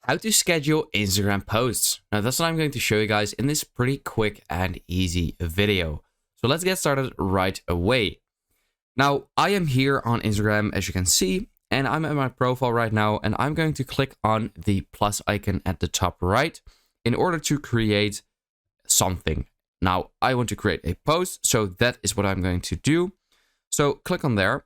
how to schedule Instagram posts. Now that's what I'm going to show you guys in this pretty quick and easy video. So let's get started right away. Now I am here on Instagram, as you can see, and I'm at my profile right now, and I'm going to click on the plus icon at the top right in order to create something. Now I want to create a post, so that is what I'm going to do. So click on there.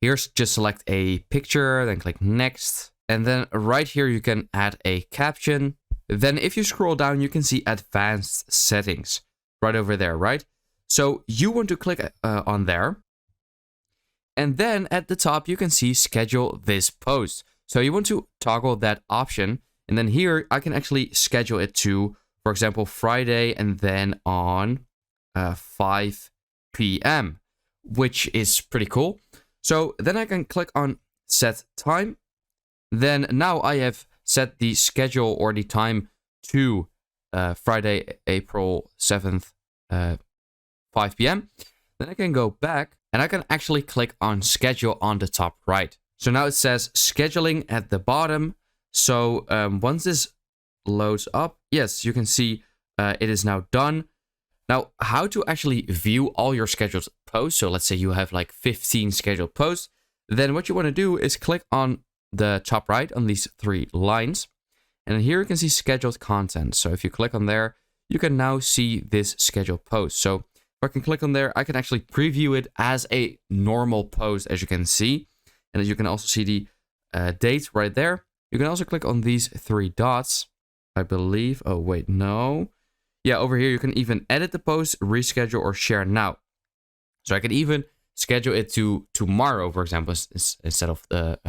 Here's just select a picture, then click next. And then right here, you can add a caption. Then if you scroll down, you can see advanced settings right over there, right? So you want to click on there. And then at the top, you can see schedule this post. So you want to toggle that option. And then here, I can actually schedule it to, for example, Friday and then on 5 p.m., which is pretty cool. So then I can click on set time. Then now I have set the schedule or the time to Friday, April 7th, 5 p.m. Then I can go back and I can actually click on schedule on the top right. So now it says scheduling at the bottom. So once this loads up, yes, you can see it is now done. Now, how to actually view all your scheduled posts. So let's say you have like 15 scheduled posts. Then what you want to do is click on the top right on these three lines. And here you can see scheduled content. So if you click on there, you can now see this scheduled post. So if I can click on there, I can actually preview it as a normal post, as you can see. And as you can also see the date right there. You can also click on these three dots, I believe. Oh, wait, no. Yeah, over here, you can even edit the post, reschedule, or share now. So I can even schedule it to tomorrow, for example, instead of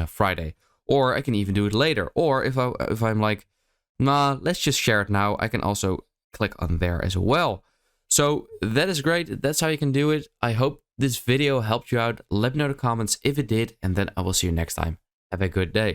Friday. Or I can even do it later. Or if I'm like, nah, let's just share it now, I can also click on there as well. So that is great. That's how you can do it. I hope this video helped you out. Let me know in the comments if it did, and then I will see you next time. Have a good day.